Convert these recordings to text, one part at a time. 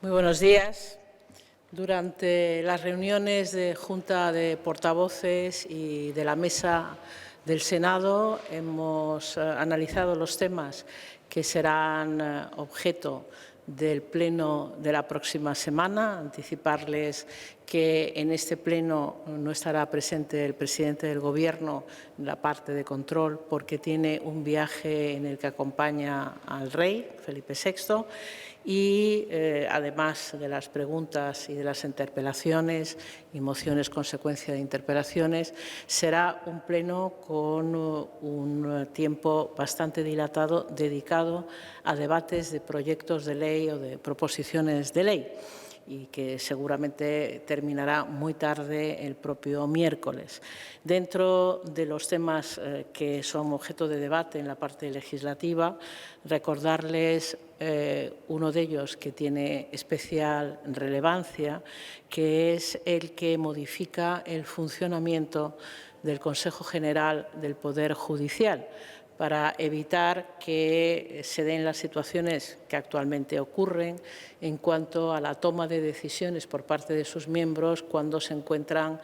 Muy buenos días. Durante las reuniones de Junta de Portavoces y de la Mesa del Senado hemos analizado los temas que serán objeto del Pleno de la próxima semana. Anticiparles que en este Pleno no estará presente el presidente del Gobierno en la parte de control porque tiene un viaje en el que acompaña al rey, Felipe VI, y además de las preguntas y de las interpelaciones y mociones consecuencia de interpelaciones, será un pleno con un tiempo bastante dilatado dedicado a debates de proyectos de ley o de proposiciones de ley, y que seguramente terminará muy tarde el propio miércoles. Dentro de los temas que son objeto de debate en la parte legislativa, recordarles uno de ellos que tiene especial relevancia, que es el que modifica el funcionamiento del Consejo General del Poder Judicial, para evitar que se den las situaciones que actualmente ocurren en cuanto a la toma de decisiones por parte de sus miembros cuando se encuentran,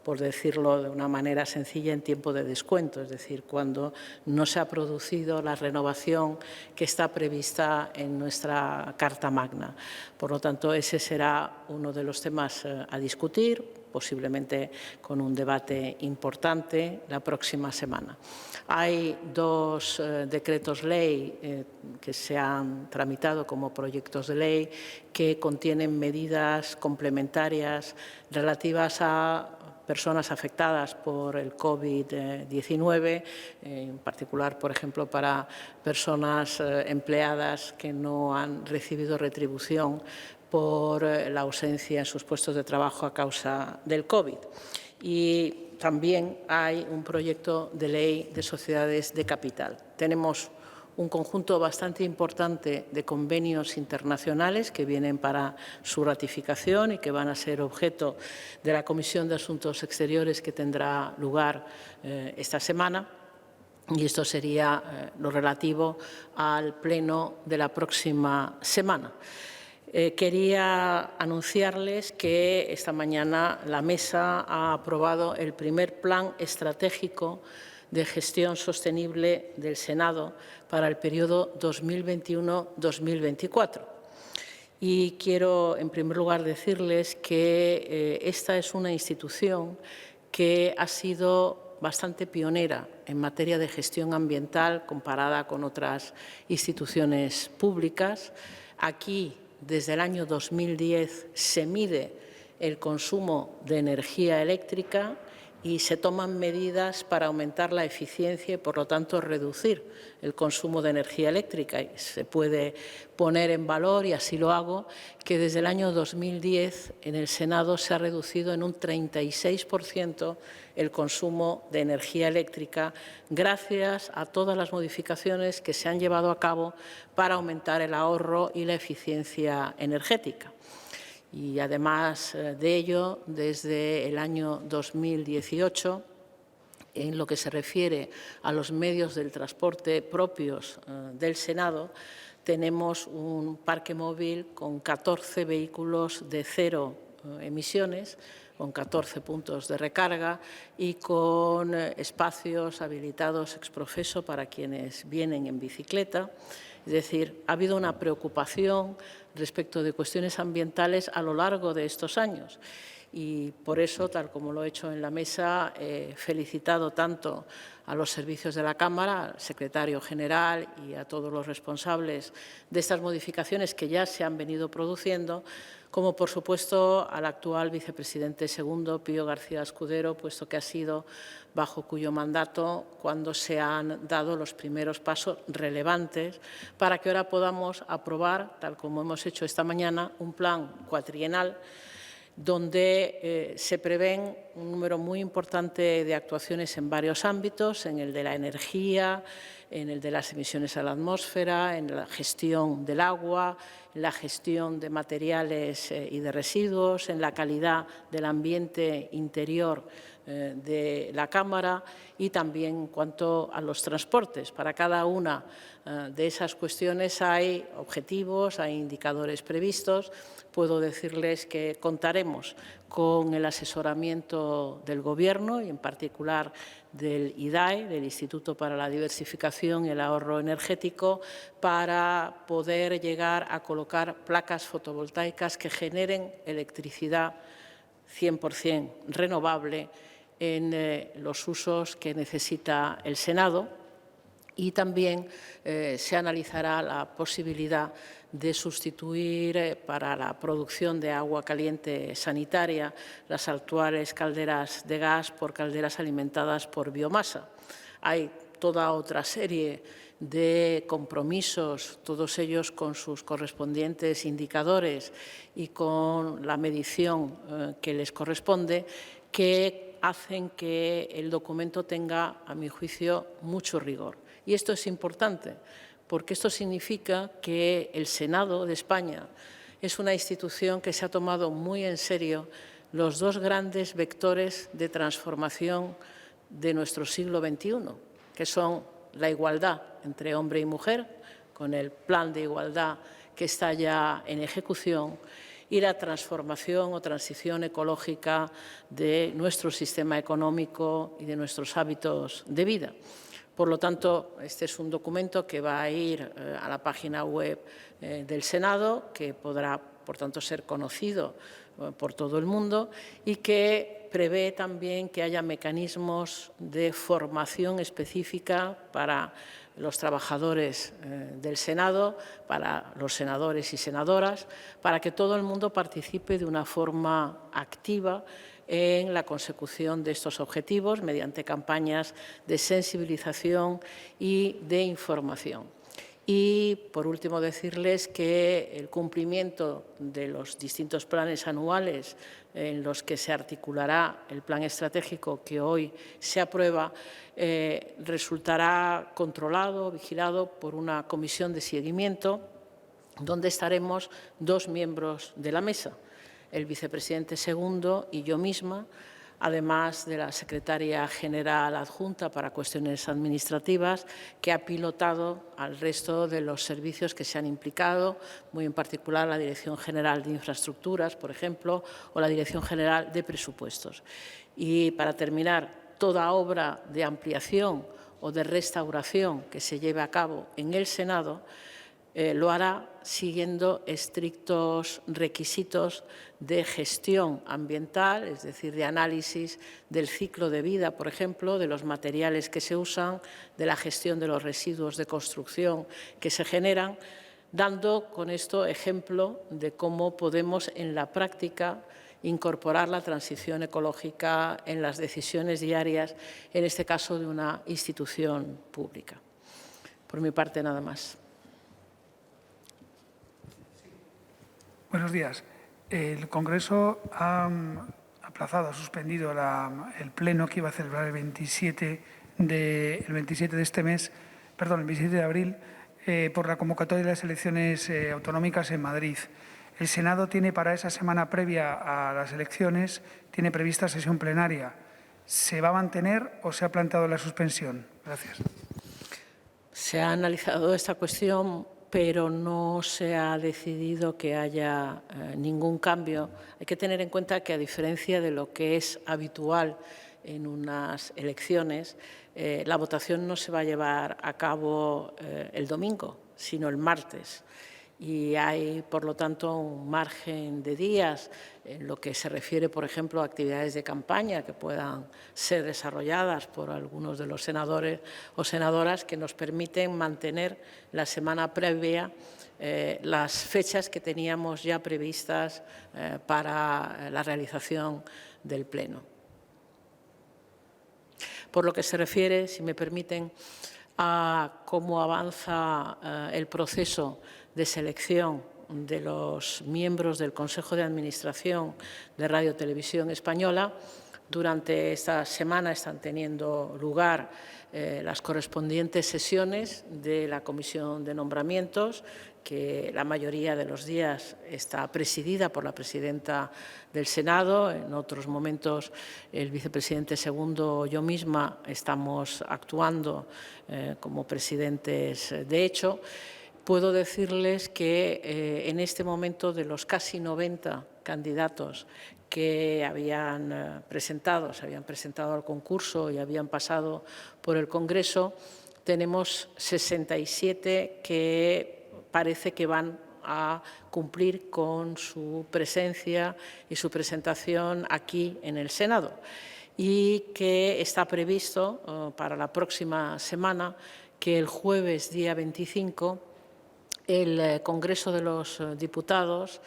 por decirlo de una manera sencilla, en tiempo de descuento, es decir, cuando no se ha producido la renovación que está prevista en nuestra Carta Magna. Por lo tanto, ese será uno de los temas a discutir, posiblemente con un debate importante la próxima semana. Hay dos decretos ley que se han tramitado como proyectos de ley que contienen medidas complementarias relativas a personas afectadas por el COVID-19, en particular, por ejemplo, para personas empleadas que no han recibido retribución por la ausencia en sus puestos de trabajo a causa del COVID. Y también hay un proyecto de ley de sociedades de capital. Tenemos un conjunto bastante importante de convenios internacionales que vienen para su ratificación y que van a ser objeto de la Comisión de Asuntos Exteriores que tendrá lugar esta semana. Y esto sería lo relativo al pleno de la próxima semana. Quería anunciarles que esta mañana la Mesa ha aprobado el primer plan estratégico de gestión sostenible del Senado para el periodo 2021-2024. Y quiero, en primer lugar, decirles que esta es una institución que ha sido bastante pionera en materia de gestión ambiental comparada con otras instituciones públicas. Aquí, desde el año 2010, se mide el consumo de energía eléctrica y se toman medidas para aumentar la eficiencia y, por lo tanto, reducir el consumo de energía eléctrica. Y se puede poner en valor, y así lo hago, que desde el año 2010 en el Senado se ha reducido en un 36% el consumo de energía eléctrica gracias a todas las modificaciones que se han llevado a cabo para aumentar el ahorro y la eficiencia energética. Y además de ello, desde el año 2018, en lo que se refiere a los medios del transporte propios del Senado, tenemos un parque móvil con 14 vehículos de cero emisiones, con 14 puntos de recarga y con espacios habilitados ex professo para quienes vienen en bicicleta. Es decir, ha habido una preocupación respecto de cuestiones ambientales a lo largo de estos años. Y por eso, tal como lo he hecho en la mesa, he felicitado tanto a los servicios de la Cámara, al secretario general y a todos los responsables de estas modificaciones que ya se han venido produciendo, como, por supuesto, al actual vicepresidente segundo, Pío García Escudero, puesto que ha sido bajo cuyo mandato cuando se han dado los primeros pasos relevantes para que ahora podamos aprobar, tal como hemos hecho esta mañana, un plan cuatrienal donde se prevén un número muy importante de actuaciones en varios ámbitos, en el de la energía, en el de las emisiones a la atmósfera, en la gestión del agua, en la gestión de materiales y de residuos, en la calidad del ambiente interior de la Cámara y también en cuanto a los transportes. Para cada una de esas cuestiones hay objetivos, hay indicadores previstos. Puedo decirles que contaremos con el asesoramiento del Gobierno y, en particular, del IDAE, del Instituto para la Diversificación y el Ahorro Energético, para poder llegar a colocar placas fotovoltaicas que generen electricidad 100% renovable en los usos que necesita el Senado, y también se analizará la posibilidad de sustituir para la producción de agua caliente sanitaria las actuales calderas de gas por calderas alimentadas por biomasa. Hay toda otra serie de compromisos, todos ellos con sus correspondientes indicadores y con la medición que les corresponde, que hacen que el documento tenga, a mi juicio, mucho rigor. Y esto es importante, porque esto significa que el Senado de España es una institución que se ha tomado muy en serio los dos grandes vectores de transformación de nuestro siglo XXI, que son la igualdad entre hombre y mujer, con el plan de igualdad que está ya en ejecución, y la transformación o transición ecológica de nuestro sistema económico y de nuestros hábitos de vida. Por lo tanto, este es un documento que va a ir a la página web del Senado, que podrá, por tanto, ser conocido por todo el mundo y que prevé también que haya mecanismos de formación específica para los trabajadores del Senado, para los senadores y senadoras, para que todo el mundo participe de una forma activa en la consecución de estos objetivos mediante campañas de sensibilización y de información. Y, por último, decirles que el cumplimiento de los distintos planes anuales en los que se articulará el plan estratégico que hoy se aprueba resultará controlado, vigilado por una comisión de seguimiento donde estaremos dos miembros de la mesa, el vicepresidente segundo y yo misma, además de la secretaria general adjunta para cuestiones administrativas, que ha pilotado al resto de los servicios que se han implicado, muy en particular la Dirección General de Infraestructuras, por ejemplo, o la Dirección General de Presupuestos. Y, para terminar, toda obra de ampliación o de restauración que se lleve a cabo en el Senado lo hará siguiendo estrictos requisitos de gestión ambiental, es decir, de análisis del ciclo de vida, por ejemplo, de los materiales que se usan, de la gestión de los residuos de construcción que se generan, dando con esto ejemplo de cómo podemos en la práctica incorporar la transición ecológica en las decisiones diarias, en este caso de una institución pública. Por mi parte, nada más. Buenos días. El Congreso ha aplazado, ha suspendido el pleno que iba a celebrar el 27 de este mes, perdón, el 27 de abril, por la convocatoria de las elecciones autonómicas en Madrid. El Senado tiene para esa semana previa a las elecciones, tiene prevista sesión plenaria. ¿Se va a mantener o se ha planteado la suspensión? Gracias. Se ha analizado esta cuestión, pero no se ha decidido que haya ningún cambio. Hay que tener en cuenta que, a diferencia de lo que es habitual en unas elecciones, la votación no se va a llevar a cabo el domingo, sino el martes. Y hay, por lo tanto, un margen de días en lo que se refiere, por ejemplo, a actividades de campaña que puedan ser desarrolladas por algunos de los senadores o senadoras, que nos permiten mantener la semana previa las fechas que teníamos ya previstas para la realización del Pleno. Por lo que se refiere, si me permiten, a cómo avanza el proceso de selección de los miembros del Consejo de Administración de Radio Televisión Española, Durante esta semana están teniendo lugar las correspondientes sesiones de la Comisión de Nombramientos, que la mayoría de los días está presidida por la presidenta del Senado. En otros momentos, el vicepresidente segundo, yo misma, estamos actuando como presidentes de hecho. Puedo decirles que en este momento, de los casi 90 candidatos que se habían presentado al concurso y habían pasado por el Congreso, tenemos 67 que parece que van a cumplir con su presencia y su presentación aquí en el Senado, y que está previsto para la próxima semana que el jueves, día 25, el Congreso de los Diputados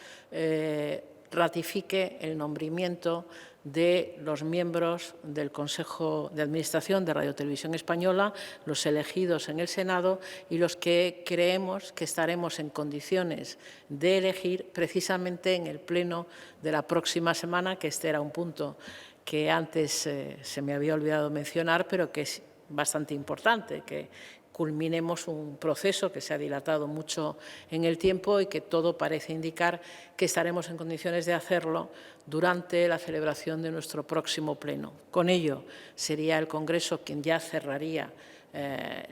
ratifique el nombramiento de los miembros del Consejo de Administración de Radio Televisión Española, los elegidos en el Senado y los que creemos que estaremos en condiciones de elegir precisamente en el pleno de la próxima semana, que este era un punto que antes se me había olvidado mencionar, pero que es bastante importante, que culminemos un proceso que se ha dilatado mucho en el tiempo y que todo parece indicar que estaremos en condiciones de hacerlo durante la celebración de nuestro próximo pleno. Con ello, sería el Congreso quien ya cerraría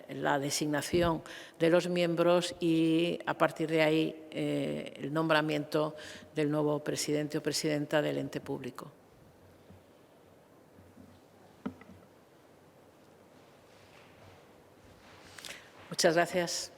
la designación de los miembros y, a partir de ahí, el nombramiento del nuevo presidente o presidenta del ente público. Muchas gracias.